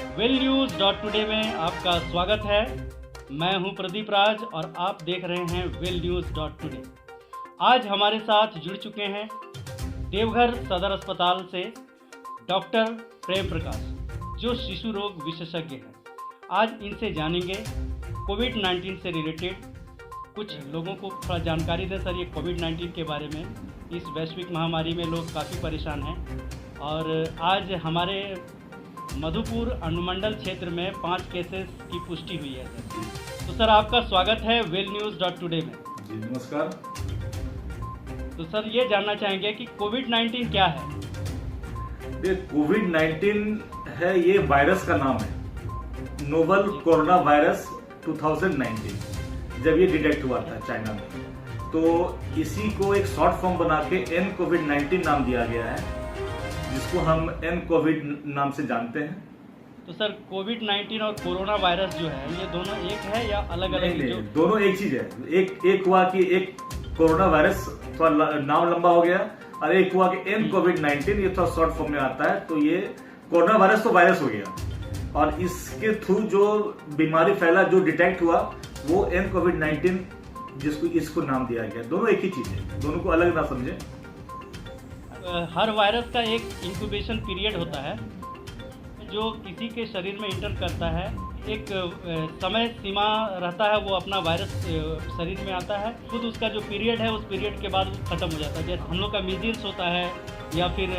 Well news dot today में आपका स्वागत है। मैं हूं प्रदीप राज और आप देख रहे हैं वेल न्यूज़ डॉट टुडे। आज हमारे साथ जुड़ चुके हैं देवघर सदर अस्पताल से डॉक्टर प्रेम प्रकाश, जो शिशु रोग विशेषज्ञ हैं। आज इनसे जानेंगे कोविड-19 से रिलेटेड कुछ लोगों को थोड़ा जानकारी दें। सर, ये कोविड-19 के बारे में, इस वैश्विक महामारी में लोग काफ़ी परेशान हैं और आज हमारे मधुपुर अनुमंडल क्षेत्र में 5 केसेस की पुष्टि हुई है। तो सर, आपका स्वागत है वेल न्यूज़ डॉट टुडे में। जी नमस्कार। तो सर, ये जानना चाहेंगे कि कोविड-19 क्या है? ये कोविड-19 है, ये वायरस का नाम है, नोवल कोरोना वायरस 2019। जब ये डिटेक्ट हुआ था चाइना में, तो इसी को एक शॉर्ट फॉर्म बना के एन कोविड-19 नाम दिया गया है, जिसको हम एन कोविड नाम से जानते हैं। तो सर, कोविड-19 और कोरोना वायरस जो है, ये दोनों एक है या अलग अलग? नहीं, दोनों एक चीज है। एक हुआ कि एक कोरोना वायरस थोड़ा नाम लंबा हो गया, और एक हुआ कि एन कोविड-19, ये थोड़ा शॉर्ट फॉर्म में आता है। तो ये कोरोना वायरस तो वायरस हो गया, और इसके थ्रू जो बीमारी फैला, जो डिटेक्ट हुआ, वो एन कोविड-19, जिसको इसको नाम दिया गया। दोनों एक ही चीज है, दोनों को अलग ना समझे। हर वायरस का एक इंक्यूबेशन पीरियड होता है, जो किसी के शरीर में इंटर करता है। एक समय सीमा रहता है, वो अपना वायरस शरीर में आता है, खुद उसका जो पीरियड है, उस पीरियड के बाद वो खत्म हो जाता है। जैसे हम लोग का मीजल्स होता है या फिर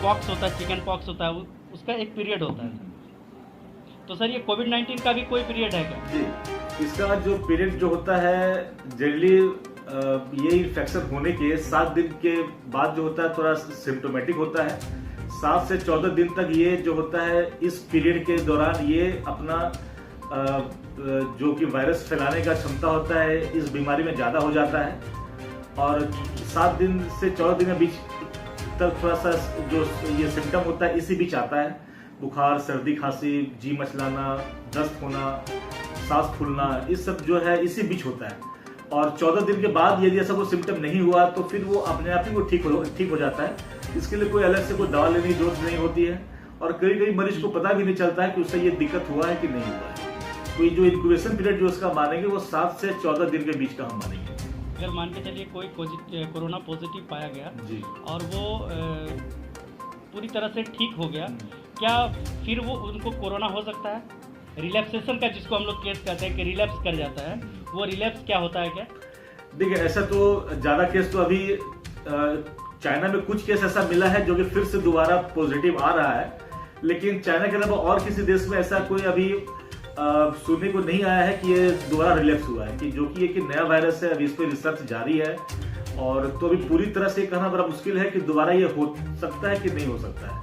पॉक्स होता है, चिकन पॉक्स होता है, उसका एक पीरियड होता है। तो सर, ये कोविड-19 का भी कोई पीरियड है क्या? जी, इसका जो पीरियड जो होता है, जनरली ये इन्फेक्शन होने के 7 दिन के बाद जो होता है, थोड़ा सिम्टोमेटिक होता है। 7 से 14 दिन तक ये जो होता है, इस पीरियड के दौरान ये अपना जो कि वायरस फैलाने का क्षमता होता है, इस बीमारी में ज़्यादा हो जाता है। और 7 दिन से 14 दिन के बीच तक थोड़ा सा जो ये सिम्टम होता है, इसी बीच आता है। बुखार, सर्दी, खांसी, जी मचलाना, दस्त होना, सांस फूलना, इस सब जो है इसी बीच होता है। और 14 दिन के बाद यदि ऐसा कोई सिम्टम नहीं हुआ, तो फिर वो अपने आप ही वो ठीक हो जाता है। इसके लिए कोई अलग से कोई दवा लेने की जरूरत नहीं होती है, और कई मरीज को पता भी नहीं चलता है कि उससे ये दिक्कत हुआ है कि नहीं हुआ है। तो ये जो इंक्यूबेशन पीरियड जो उसका मानेंगे, वो 7 से 14 दिन के बीच का हम मानेंगे। अगर मान के चलिए कोई कोरोना पॉजिटिव पाया गया जी, और वो पूरी तरह से ठीक हो गया, क्या फिर वो उनको कोरोना हो सकता है? रिलैप्सेशन का, जिसको हम लोग केस कहते हैं कि रिलैप्स कर जाता है, वो रिलैप्स क्या होता है क्या? देखिए, ऐसा तो ज्यादा केस तो अभी चाइना में कुछ केस ऐसा मिला है जो कि फिर से दोबारा पॉजिटिव आ रहा है, लेकिन चाइना के अलावा और किसी देश में ऐसा कोई अभी सुनने को नहीं आया है कि ये दोबारा रिलैप्स हुआ है, कि जो कि एक नया वायरस है। अभी इस पर रिसर्च जारी है, और तो अभी पूरी तरह से कहना बड़ा मुश्किल है कि दोबारा ये हो सकता है कि नहीं हो सकता है।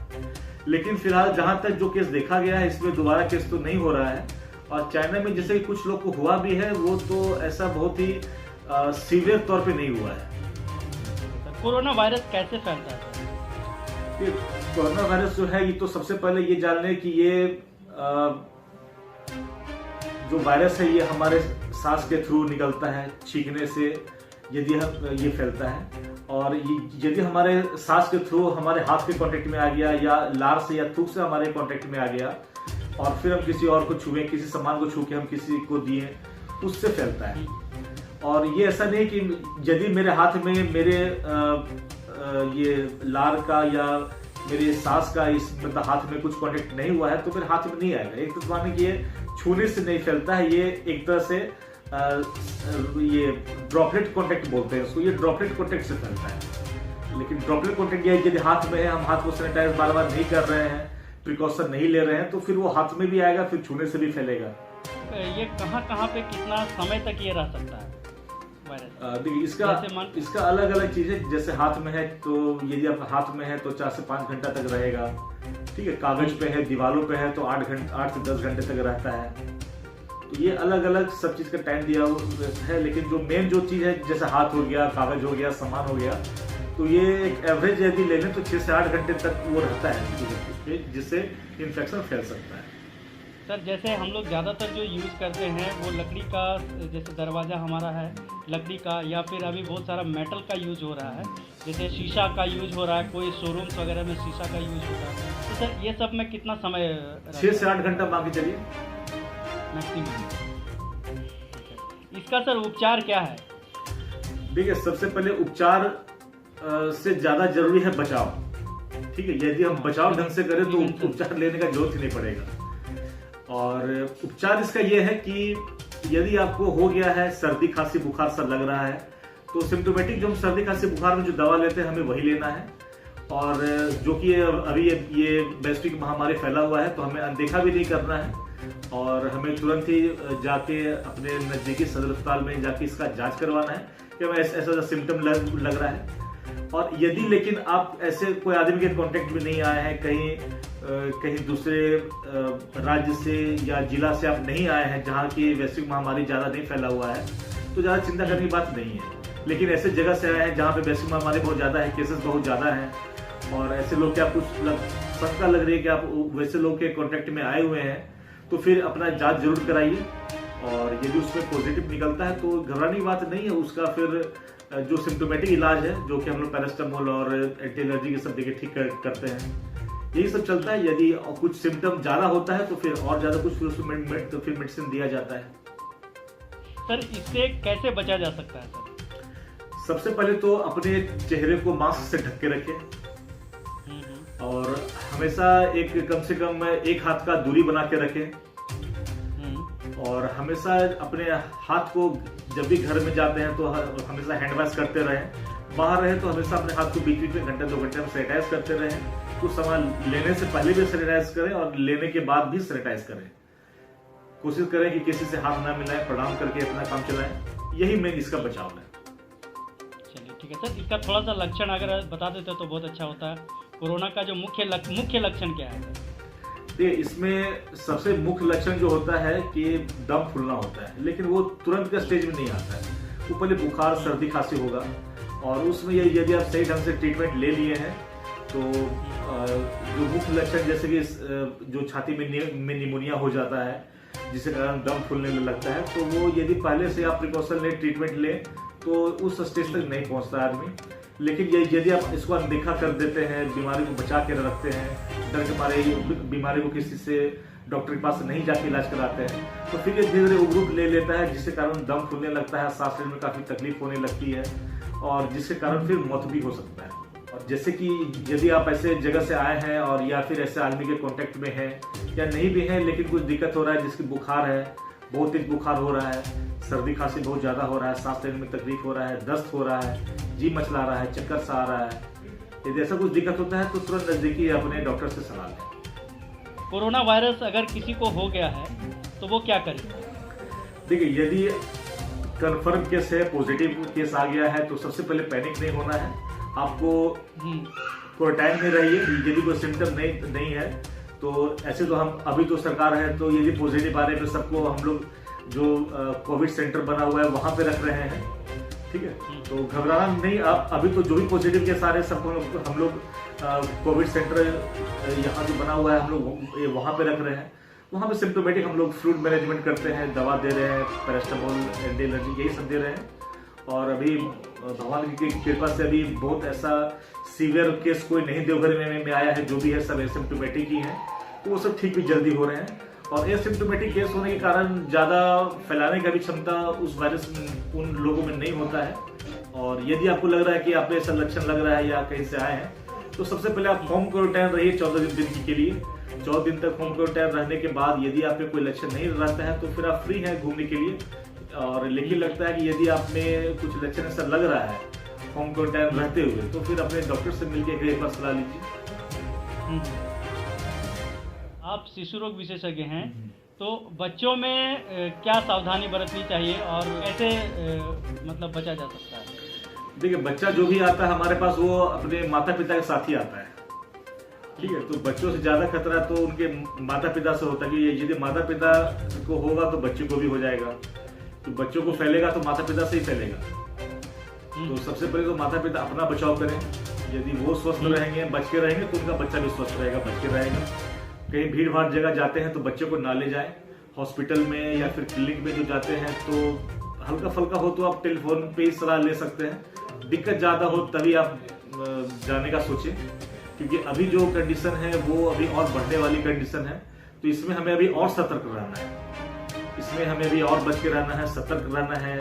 लेकिन फिलहाल जहां तक जो केस देखा गया है, इसमें दोबारा केस तो नहीं हो रहा है। और चाइना में जैसे कुछ लोग को हुआ भी है, वो तो ऐसा बहुत ही सीवियर तौर पे नहीं हुआ है। कोरोना वायरस कैसे फैलता है? ये कोरोना वायरस जो है, ये तो सबसे पहले ये जान लें कि ये जो वायरस है, ये हमारे सांस के थ्रू निकलता है, छींकने से यदि ये फैलता है। और यदि हमारे सांस के थ्रू हमारे हाथ के कांटेक्ट में आ गया, या लार से या थूक से हमारे कांटेक्ट में आ गया, और फिर हम किसी और को छुए, किसी सामान को छू के हम किसी को दिए, उससे फैलता है। और ये ऐसा नहीं कि यदि मेरे हाथ में मेरे ये लार का या मेरे सांस का, इस मतलब हाथ में कुछ कांटेक्ट नहीं हुआ है, तो फिर हाथ में नहीं आएगा। एक तो माने कि ये छूने से नहीं फैलता है, ये एक तरह से ये ड्रॉपलेट कांटेक्ट बोलते हैं उसको, ये ड्रॉपलेट कांटेक्ट से फैलता है। लेकिन ड्रॉपलेट कांटेक्ट ये यदि हाथ में है, हम हाथ को सैनिटाइज बार बार नहीं कर रहे हैं, प्रिकॉशन नहीं ले रहे हैं, तो फिर वो हाथ में भी आएगा, फिर छूने से भी फैलेगा। ये कहाँ पे कितना समय तक ये रह सकता है वायरस? देखिए, इसका अलग अलग चीज है। जैसे हाथ में है, तो यदि आप हाथ में है तो 4 से 5 घंटा तक रहेगा। ठीक है, कागज पे है, दीवारों पे है, तो 8 से 10 घंटे तक रहता है। तो ये अलग अलग सब चीज का टाइम दिया है। लेकिन जो मेन जो चीज है, जैसे हाथ हो गया, कागज हो गया, सामान हो गया, तो ये एक एवरेज यदि ले लें तो 6 से 8 घंटे तक वो रहता है, जिससे इन्फेक्शन फैल सकता है। सर जैसे हम लोग ज़्यादातर जो यूज़ करते हैं वो लकड़ी का, जैसे दरवाज़ा हमारा है लकड़ी का, या फिर अभी बहुत सारा मेटल का यूज़ हो रहा है, जैसे शीशा का यूज़ हो रहा है, कोई शोरूम्स वगैरह में शीशा का यूज़ होता है। तो सर ये सब में कितना समय 6 से 8 घंटा मान के चलिए मैक्सिमम। इसका सर उपचार क्या है? देखिए, सबसे पहले उपचार से ज्यादा जरूरी है बचाव। ठीक है, यदि हम बचाव ढंग से करें तो उपचार लेने का जरूरत ही नहीं पड़ेगा। और उपचार इसका यह है कि यदि आपको हो गया है सर्दी खांसी बुखार सा लग रहा है, तो सिम्टोमेटिक जो हम सर्दी खांसी बुखार में जो दवा लेते हैं हमें वही लेना है। और जो कि अभी ये वैश्विक महामारी फैला हुआ है तो हमें अनदेखा भी नहीं करना है, और हमें तुरंत ही जाके अपने नजदीकी सदर अस्पताल में जाके इसका जांच करवाना है कि हमें ऐसा सिम्टम लग रहा है। और यदि लेकिन आप ऐसे कोई आदमी के कांटेक्ट में नहीं आए हैं, कहीं दूसरे राज्य से या जिला से आप नहीं आए हैं जहां की वैश्विक महामारी ज्यादा नहीं फैला हुआ है, तो ज्यादा चिंता करने की बात नहीं है। लेकिन ऐसे जगह से आए हैं जहां पे वैश्विक महामारी बहुत ज्यादा है, केसेस बहुत ज्यादा हैं, और ऐसे लोग के आपको शंका लग रही है कि आप वैसे लोग के कांटेक्ट में आए हुए हैं, तो फिर अपना जांच जरूर कराइए। और यदि उसमें पॉजिटिव निकलता है तो घबराने की बात नहीं है। उसका फिर जो सिम्टोमेटिक इलाज है, जो कि हम लोग पैरास्टामोल और एंटी एलर्जी के सब देके ठीक करते हैं, यही सब चलता है। यदि कुछ सिम्टम ज्यादा होता है तो फिर और ज्यादा कुछ तो फिर मेडिसिन दिया जाता है। सर इससे कैसे बचा जा सकता है सर? सबसे पहले तो अपने चेहरे को मास्क से ढक के रखें, और हमेशा कम से कम एक हाथ का दूरी बना के रखें। और हमेशा अपने हाथ को जब भी घर में जाते हैं तो हमेशा हैंड वॉश करते रहें। बाहर रहे तो हमेशा अपने हाथ को बीच बीच में घंटे 2 घंटे में सैनिटाइज करते रहें। कुछ सामान लेने से पहले भी सैनिटाइज करें और लेने के बाद भी सैनिटाइज करें। कोशिश करें कि किसी से हाथ ना मिलाएं, प्रणाम करके अपना काम चलाएं। यही मेन इसका बचाव है। चलिए ठीक है सर, इसका थोड़ा सा लक्षण अगर बता देते तो बहुत अच्छा होता है। कोरोना का जो मुख्य लक्षण क्या है? देखिए, इसमें सबसे मुख्य लक्षण जो होता है कि दम फूलना होता है, लेकिन वो तुरंत के स्टेज में नहीं आता है। वो पहले बुखार सर्दी खांसी होगा, और उसमें यदि आप सही ढंग से ट्रीटमेंट ले लिए हैं तो जो मुख्य लक्षण जैसे कि जो छाती में निमोनिया हो जाता है, जिसके कारण दम फूलने लगता है, तो वो यदि पहले से आप प्रिकॉशन लें, ट्रीटमेंट लें, तो उस स्टेज तक नहीं पहुंचता आदमी। लेकिन यदि आप इसको अनदेखा कर देते हैं, बीमारी को बचा के रखते हैं, डर के मारे बीमारी को किसी से डॉक्टर के पास नहीं जाके इलाज कराते हैं, तो फिर ये धीरे धीरे उग्र ले लेता है, जिसके कारण दम फूलने लगता है, सांस लेने में काफी तकलीफ होने लगती है, और जिसके कारण फिर मौत भी हो सकता है। और जैसे कि यदि आप ऐसे जगह से आए हैं और या फिर ऐसे आदमी के कांटेक्ट में हैं या नहीं भी हैं, लेकिन कुछ दिक्कत हो रहा है, जिसकी बुखार है, बहुत तेज बुखार हो रहा है, सर्दी खांसी बहुत ज्यादा हो रहा है, सांस लेने में तकलीफ हो रहा है, दस्त हो रहा है, जी मचला रहा है, चक्कर सा आ रहा है, यदि ऐसा कुछ दिक्कत होता है तो तुरंत नजदीकी अपने डॉक्टर से सलाह लें। कोरोना वायरस अगर किसी को हो गया है तो वो क्या करे? देखिए, यदि कंफर्म केस है, पॉजिटिव केस आ गया है, तो सबसे पहले पैनिक नहीं होना है। आपको क्वारंटाइन में रहिए। यदि कोई सिम्टम नहीं है तो ऐसे तो हम अभी तो सरकार है, तो यदि पॉजिटिव आ रहे हैं तो सबको हम लोग जो कोविड सेंटर बना हुआ है वहां पे रख रहे हैं। ठीक है, तो घबराना नहीं। आप अभी तो जो भी पॉजिटिव केस आ रहे हैं सबको हम लोग कोविड सेंटर यहाँ जो बना हुआ है हम लोग वहां पे रख रहे हैं। वहां पे सिम्टोमेटिक हम लोग फ्लूइड मैनेजमेंट करते हैं, दवा दे रहे हैं, पैरास्टामोल, एंटी एलर्जी, यही सब दे रहे हैं। और अभी भगवान की कृपा से अभी बहुत ऐसा सीवियर केस कोई नहीं देवघर में आया है। जो भी है सब एसिम्टोमेटिक ही है, तो वो सब ठीक भी जल्दी हो रहे हैं। और एसिम्टोमेटिक केस होने के कारण ज्यादा फैलाने का भी क्षमता उस वायरस उन लोगों में नहीं होता है। और यदि आपको लग रहा है कि आप ऐसा लक्षण लग रहा है या कहीं से आए हैं, तो सबसे पहले आप होम क्वारंटाइन रहिए 14 दिन के लिए। 14 दिन तक होम क्वारंटाइन रहने के बाद यदि आप में कोई लक्षण नहीं रहता है तो फिर आप फ्री हैं घूमने के लिए। और लेकिन लगता है कि यदि आप में कुछ लक्षण ऐसा लग रहा है होम क्वारंटाइन रहते हुए, तो फिर अपने डॉक्टर से मिलकर एक बार सलाह लीजिए। आप शिशु रोग विशेषज्ञ हैं, तो बच्चों में क्या सावधानी बरतनी चाहिए और कैसे मतलब बचा जा सकता है? देखिए, बच्चा जो भी आता है हमारे पास वो अपने माता पिता के साथ ही आता है। ठीक है, तो बच्चों से ज्यादा खतरा तो उनके माता पिता से होता है कि यदि माता पिता को होगा तो बच्चे को भी हो जाएगा। तो बच्चों को फैलेगा तो माता पिता से ही फैलेगा। तो सबसे पहले तो माता पिता अपना बचाव करें। यदि वो स्वस्थ रहेंगे, बच के रहेंगे, तो उनका बच्चा भी स्वस्थ रहेगा, बच के रहेगा। कहीं भीड़ भाड़ जगह जाते हैं तो बच्चों को ना ले जाएं। हॉस्पिटल में या फिर क्लिनिक में जो जाते हैं तो हल्का फुल्का हो तो आप टेलीफोन पे ही सलाह ले सकते हैं। दिक्कत ज़्यादा हो तभी आप जाने का सोचें, क्योंकि अभी जो कंडीशन है वो अभी और बढ़ने वाली कंडीशन है। तो इसमें हमें अभी और सतर्क रहना है, इसमें हमें अभी और बच के रहना है, सतर्क रहना है।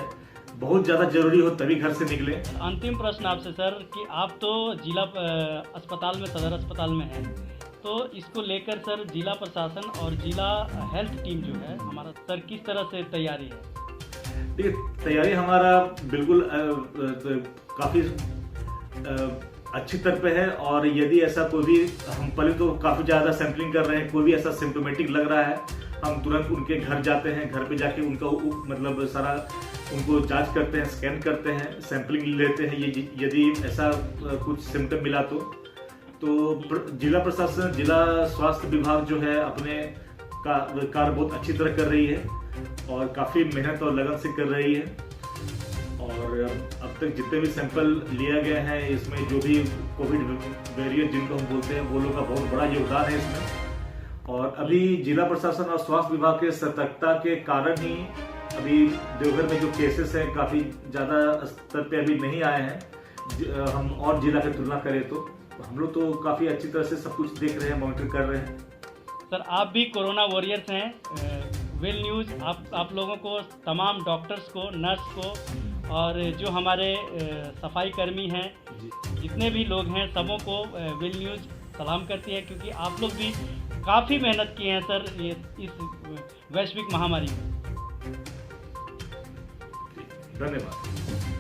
बहुत ज़्यादा जरूरी हो तभी घर से निकले। अंतिम प्रश्न आपसे सर कि आप तो जिला अस्पताल में, सदर अस्पताल में हैं, तो इसको लेकर सर जिला प्रशासन और जिला हेल्थ टीम जो है हमारा सर किस तरह से तैयारी है? देखिए, तैयारी हमारा बिल्कुल काफ़ी अच्छी तरह पे है। और यदि ऐसा कोई भी, हम पहले तो काफ़ी ज़्यादा सैंपलिंग कर रहे हैं, कोई भी ऐसा सिम्टोमेटिक लग रहा है हम तुरंत उनके घर जाते हैं, घर पे जाके उनका मतलब सारा उनको जांच करते हैं, स्कैन करते हैं, सैंपलिंग लेते हैं। ये यदि ऐसा कुछ सिम्टम मिला तो जिला प्रशासन, जिला स्वास्थ्य विभाग जो है अपने कार्य बहुत अच्छी तरह कर रही है और काफ़ी मेहनत और लगन से कर रही है। और अब तक जितने भी सैंपल लिया गया है इसमें जो भी कोविड वेरिएंट जिनको हम बोलते हैं वो लोग का बहुत बड़ा योगदान है इसमें। और अभी जिला प्रशासन और स्वास्थ्य विभाग के सतर्कता के कारण ही अभी देवघर में जो केसेस हैं काफ़ी ज़्यादा स्तर पे अभी नहीं आए हैं। हम और जिला की तुलना करें तो हम लोग तो काफ़ी अच्छी तरह से सब कुछ देख रहे हैं, मॉनिटर कर रहे हैं। सर आप भी कोरोना वॉरियर्स हैं। वेल न्यूज़ आप लोगों को, तमाम डॉक्टर्स को, नर्स को और जो हमारे सफाई कर्मी हैं, जितने भी लोग हैं, सबों को वेल न्यूज़ सलाम करती है, क्योंकि आप लोग भी काफ़ी मेहनत किए हैं सर ये इस वैश्विक महामारी में। धन्यवाद।